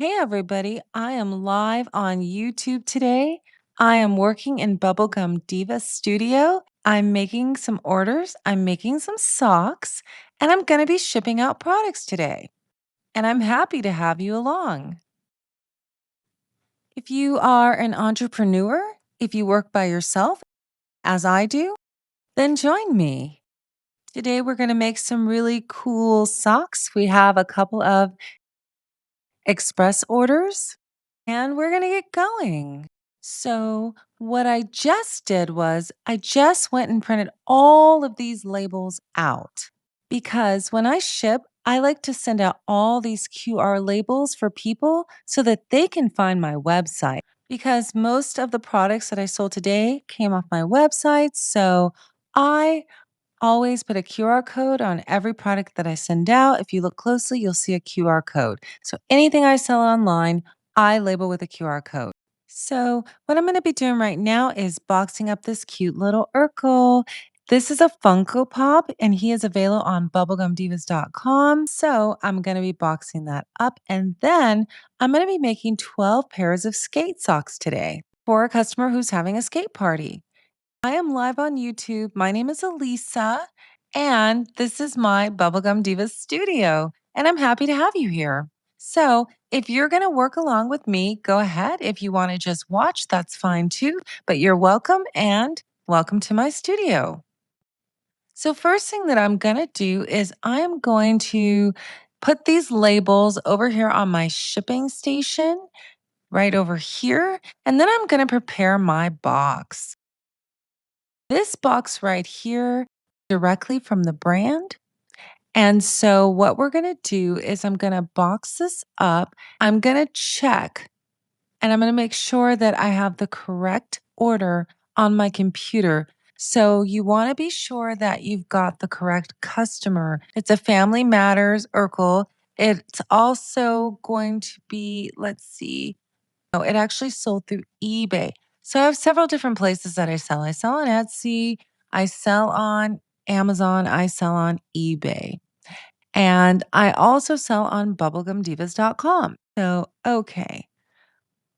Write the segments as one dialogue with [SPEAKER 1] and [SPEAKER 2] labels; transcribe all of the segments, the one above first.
[SPEAKER 1] Hey, everybody. I am live on YouTube today. I am working in Bubblegum Divas Studio. I'm making some orders, I'm making some socks, and I'm going to be shipping out products today. And I'm happy to have you along. If you are an entrepreneur, if you work by yourself, as I do, then join me. Today, we're going to make some really cool socks. We have a couple of express orders, and we're going to get going. So, what I just did was I just went and printed all of these labels out because when I ship, I like to send out all these QR labels for people so that they can find my website. Because most of the products that I sold today came off my website. So, I always put a QR code on every product that I send out. If you look closely, you'll see a QR code. So anything I sell online, I label with a QR code. So what I'm going to be doing right now is boxing up this cute little Urkel. This is a Funko Pop, and he is available on bubblegumdivas.com. So I'm going to be boxing that up, and then I'm going to be making 12 pairs of skate socks today for a customer who's having a skate party. I am live on YouTube. My name is Elisa, and this is my Bubblegum Divas Studio, and I'm happy to have you here. So, if you're going to work along with me, go ahead. If you want to just watch, that's fine too, but you're welcome and welcome to my studio. So, first thing that I'm going to do is I'm going to put these labels over here on my shipping station, right over here, and then I'm going to prepare my box. This box right here directly from the brand. And so what we're going to do is I'm going to box this up. I'm going to check and I'm going to make sure that I have the correct order on my computer. So you want to be sure that you've got the correct customer. It's a Family Matters Urkel. It's also going to be, let's see, no, it actually sold through eBay. So I have several different places that I sell. I sell on Etsy, I sell on Amazon, I sell on eBay, and I also sell on bubblegumdivas.com. So, okay.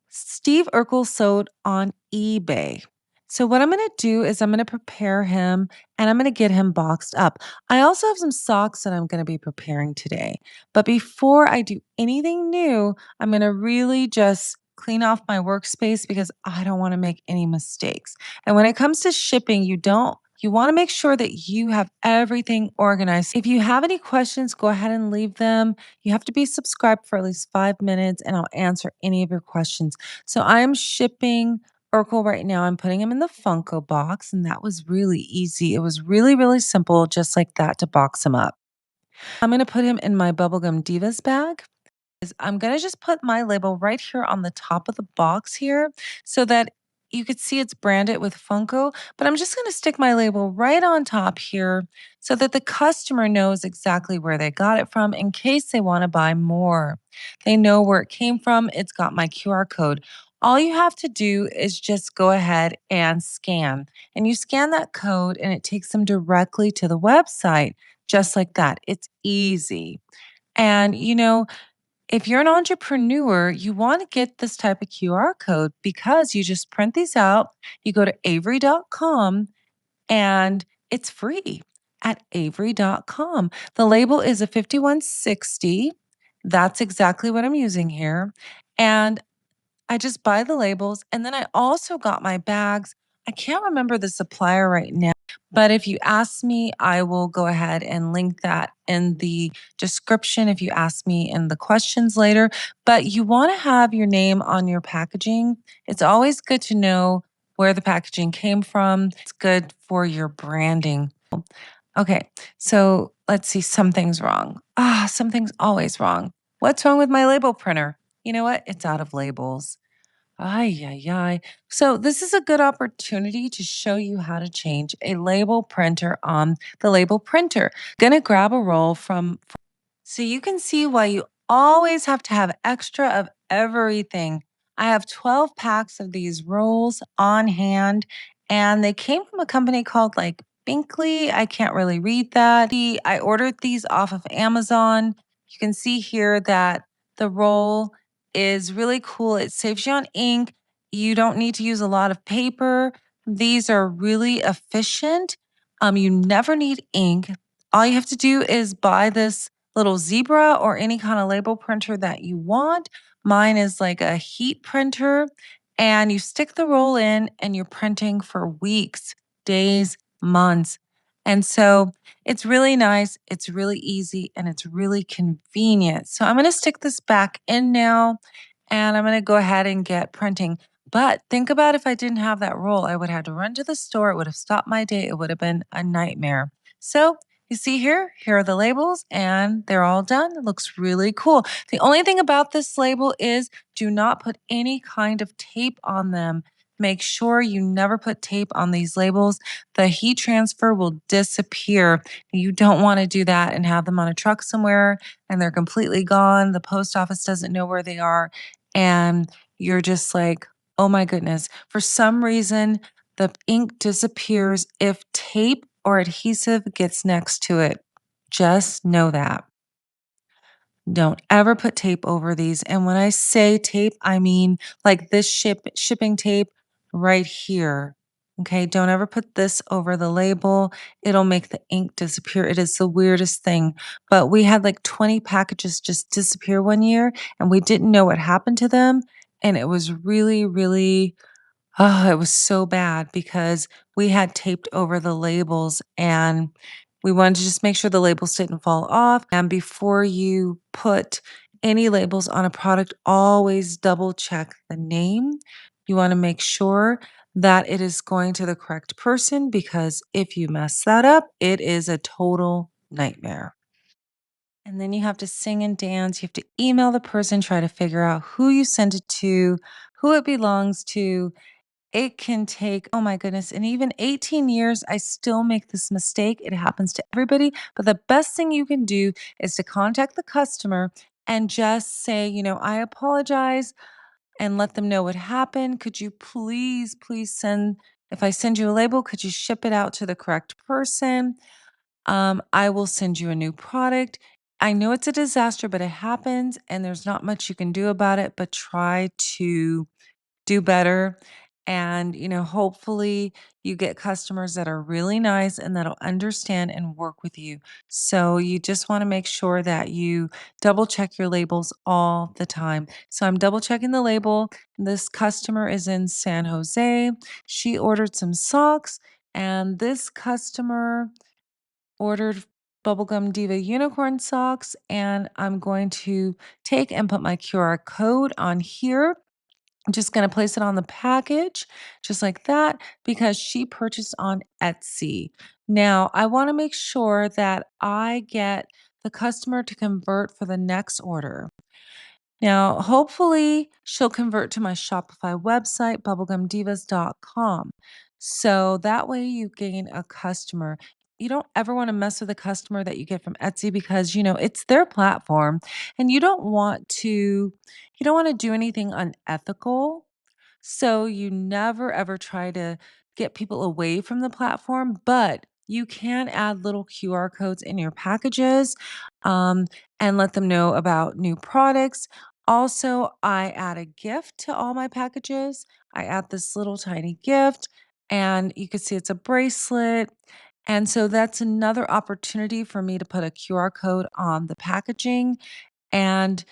[SPEAKER 1] Steve Urkel sold on eBay. So what I'm going to do is I'm going to prepare him and I'm going to get him boxed up. I also have some socks that I'm going to be preparing today. But before I do anything new, I'm going to really just clean off my workspace because I don't want to make any mistakes. And when it comes to shipping, you want to make sure that you have everything organized. If you have any questions, go ahead and leave them. You have to be subscribed for at least 5 minutes and I'll answer any of your questions. So I'm shipping Urkel right now. I'm putting him in the Funko box, and that was really easy. It was really, really simple, just like that, to box him up. I'm going to put him in my Bubblegum Divas bag. I'm going to just put my label right here on the top of the box here so that you could see it's branded with Funko, but I'm just going to stick my label right on top here so that the customer knows exactly where they got it from in case they want to buy more. They know where it came from. It's got my QR code. All you have to do is just go ahead and scan. And you scan that code and it takes them directly to the website, just like that. It's easy. And, if you're an entrepreneur, you want to get this type of QR code because you just print these out. You go to avery.com and it's free at avery.com. The label is a 5160. That's exactly what I'm using here. And I just buy the labels. And then I also got my bags. I can't remember the supplier right now, but if you ask me, I will go ahead and link that in the description if you ask me in the questions later. But you want to have your name on your packaging. It's always good to know where the packaging came from. It's good for your branding. Okay, so let's see. Something's wrong. Something's always wrong. What's wrong with my label printer? You know what? It's out of labels. Ay, ay, ay. So, this is a good opportunity to show you how to change a label printer on the label printer. Gonna grab a roll so you can see why you always have to have extra of everything. I have 12 packs of these rolls on hand, and they came from a company called like Binkley. I can't really read that. I ordered these off of Amazon. You can see here that the roll is really cool. It saves you on ink. You don't need to use a lot of paper. These are really efficient. You never need ink. All you have to do is buy this little zebra or any kind of label printer that you want. Mine is like a heat printer, and you stick the roll in and you're printing for weeks, days, months. And so it's really nice, it's really easy, and it's really convenient. So I'm gonna stick this back in now, and I'm gonna go ahead and get printing. But think about if I didn't have that roll, I would have to run to the store. It would have stopped my day. It would have been a nightmare. So you see here are the labels, and they're all done. It looks really cool. The only thing about this label is do not put any kind of tape on them. Make sure you never put tape on these labels. The heat transfer will disappear. You don't want to do that and have them on a truck somewhere and they're completely gone. The post office doesn't know where they are. And you're just like, oh my goodness. For some reason, the ink disappears if tape or adhesive gets next to it. Just know that. Don't ever put tape over these. And when I say tape, I mean like this shipping tape right here. Okay, don't ever put this over the label. It'll make the ink disappear. It is the weirdest thing. But we had like 20 packages just disappear one year and we didn't know what happened to them. And it was really, really Oh, it was so bad because we had taped over the labels and we wanted to just make sure the labels didn't fall off. And before you put any labels on a product, always double check the name. You want to make sure that it is going to the correct person because if you mess that up, it is a total nightmare. And then you have to sing and dance. You have to email the person, try to figure out who you sent it to, who it belongs to. It can take, oh my goodness, and even 18 years, I still make this mistake. It happens to everybody. But the best thing you can do is to contact the customer and just say, I apologize and let them know what happened. Could you please send, if I send you a label, could you ship it out to the correct person? I will send you a new product. I know it's a disaster, but it happens and there's not much you can do about it, but try to do better. And, hopefully you get customers that are really nice and that'll understand and work with you. So you just want to make sure that you double check your labels all the time. So I'm double checking the label. This customer is in San Jose. She ordered some socks, and this customer ordered Bubblegum Diva unicorn socks. And I'm going to take and put my QR code on here. I'm just going to place it on the package just like that because she purchased on Etsy. Now, I want to make sure that I get the customer to convert for the next order. Now, hopefully, she'll convert to my Shopify website, bubblegumdivas.com. So that way you gain a customer. You don't ever want to mess with a customer that you get from Etsy because, it's their platform and you don't want to do anything unethical. So you never ever try to get people away from the platform, but you can add little QR codes in your packages um, and let them know about new products. Also, I add a gift to all my packages. I add this little tiny gift, and you can see it's a bracelet. And so that's another opportunity for me to put a QR code on the packaging and,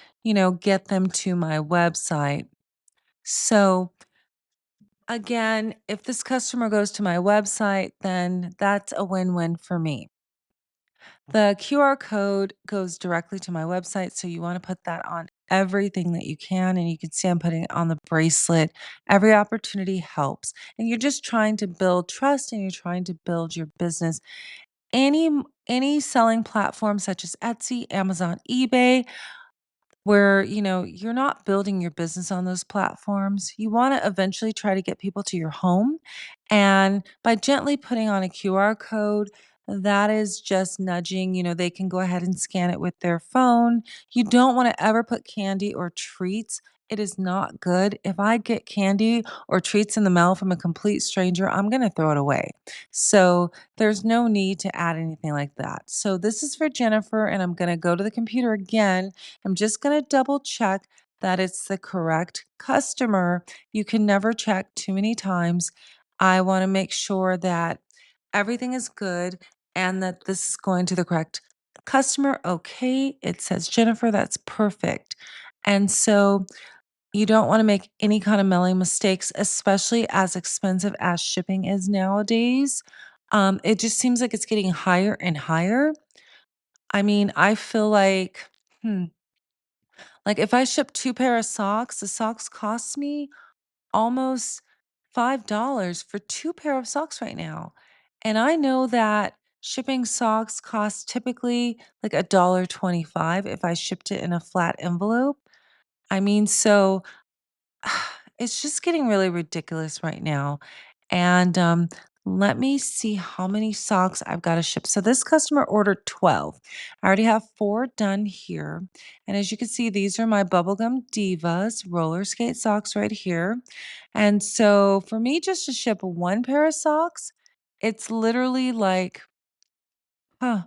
[SPEAKER 1] get them to my website. So, again, if this customer goes to my website, then that's a win-win for me. The QR code goes directly to my website, so you want to put that on everything that you can, and you can see I'm putting it on the bracelet. Every opportunity helps, and you're just trying to build trust and you're trying to build your business. Any selling platform such as Etsy, Amazon, eBay, where, you're not building your business on those platforms. You want to eventually try to get people to your home. And by gently putting on a QR code, that is just nudging, they can go ahead and scan it with their phone. You don't want to ever put candy or treats. It is not good. If I get candy or treats in the mail from a complete stranger, I'm going to throw it away. So there's no need to add anything like that. So this is for Jennifer, and I'm going to go to the computer again. I'm just going to double check that it's the correct customer. You can never check too many times. I want to make sure that everything is good and that this is going to the correct customer. Okay, it says Jennifer, that's perfect. And so you don't want to make any kind of mailing mistakes, especially as expensive as shipping is nowadays. It just seems like it's getting higher and higher. I mean, I feel hmm, like if I ship 2 pair of socks, the socks cost me almost $5 for 2 pair of socks right now. And I know that shipping socks costs typically like $1.25 if I shipped it in a flat envelope. I mean, so it's just getting really ridiculous right now. And let me see how many socks I've got to ship. So this customer ordered 12. I already have 4 done here. And as you can see, these are my Bubblegum Divas roller skate socks right here. And so for me just to ship 1 pair of socks, it's literally like, huh,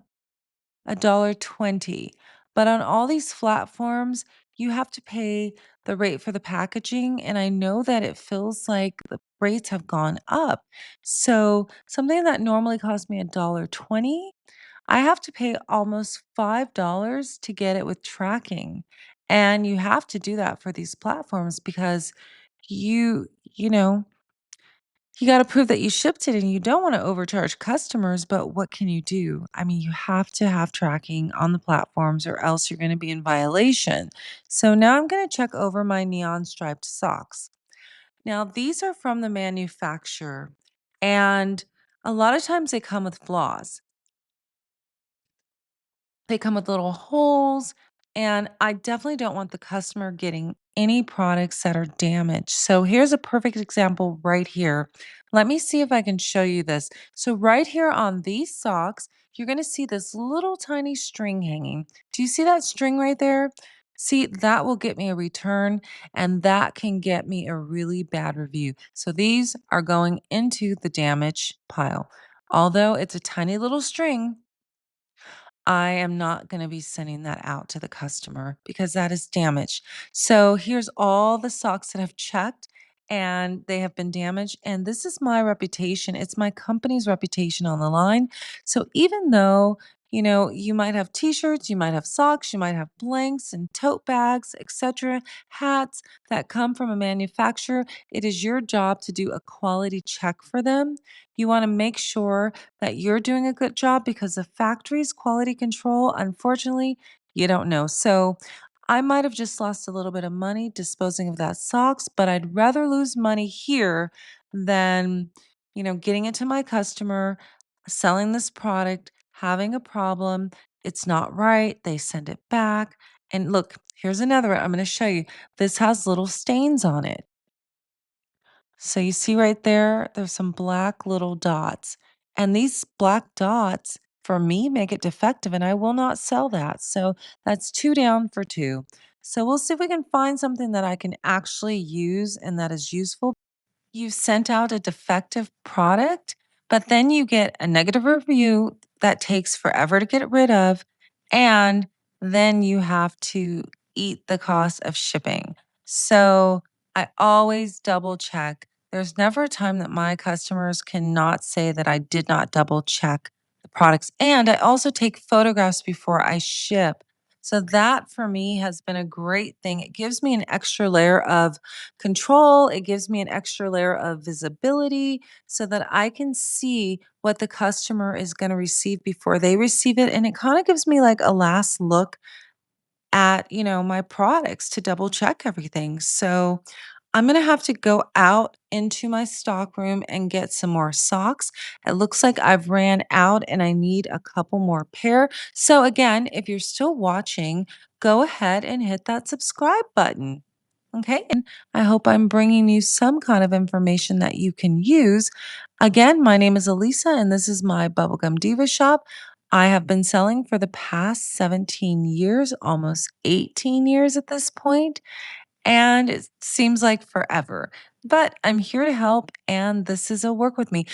[SPEAKER 1] $1.20. But on all these platforms, you have to pay the rate for the packaging, and I know that it feels like the rates have gone up. So, something that normally cost me $1.20, I have to pay almost $5 to get it with tracking. And you have to do that for these platforms because you know, you gotta prove that you shipped it and you don't wanna overcharge customers, but what can you do? I mean, you have to have tracking on the platforms or else you're gonna be in violation. So now I'm gonna check over my neon striped socks. Now, these are from the manufacturer, and a lot of times they come with flaws. They come with little holes, and I definitely don't want the customer getting any products that are damaged. So here's a perfect example right here. Let me see if I can show you this. So right here on these socks, you're going to see this little tiny string hanging. Do you see that string right there? See, that will get me a return and that can get me a really bad review. So these are going into the damage pile. Although it's a tiny little string, I am not gonna be sending that out to the customer because that is damaged. So here's all the socks that I've checked and they have been damaged. And this is my reputation. It's my company's reputation on the line. So even though, you might have t-shirts, you might have socks, you might have blanks and tote bags, etc., hats that come from a manufacturer, it is your job to do a quality check for them. You want to make sure that you're doing a good job because the factory's quality control, unfortunately, you don't know. So I might have just lost a little bit of money disposing of that socks, but I'd rather lose money here than, getting it to my customer, selling this product, having a problem. It's not right. They send it back. And look, here's another one. I'm going to show you. This has little stains on it. So you see right there, there's some black little dots. And these black dots, for me, make it defective, and I will not sell that. So that's 2 down for 2. So we'll see if we can find something that I can actually use and that is useful. You sent out a defective product, but then you get a negative review that takes forever to get rid of, and then you have to eat the cost of shipping. So I always double check. There's never a time that my customers cannot say that I did not double check the products. And I also take photographs before I ship. So that for me has been a great thing. It gives me an extra layer of control. It gives me an extra layer of visibility so that I can see what the customer is going to receive before they receive it. And it kind of gives me like a last look at, my products to double check everything. So I'm going to have to go out into my stock room and get some more socks. It looks like I've ran out and I need a couple more pair. So again, if you're still watching, go ahead and hit that subscribe button. Okay. And I hope I'm bringing you some kind of information that you can use. Again, my name is Elisa and this is my Bubblegum Diva shop. I have been selling for the past 17 years, almost 18 years at this point, and it seems like forever. But I'm here to help, and this is a work with me.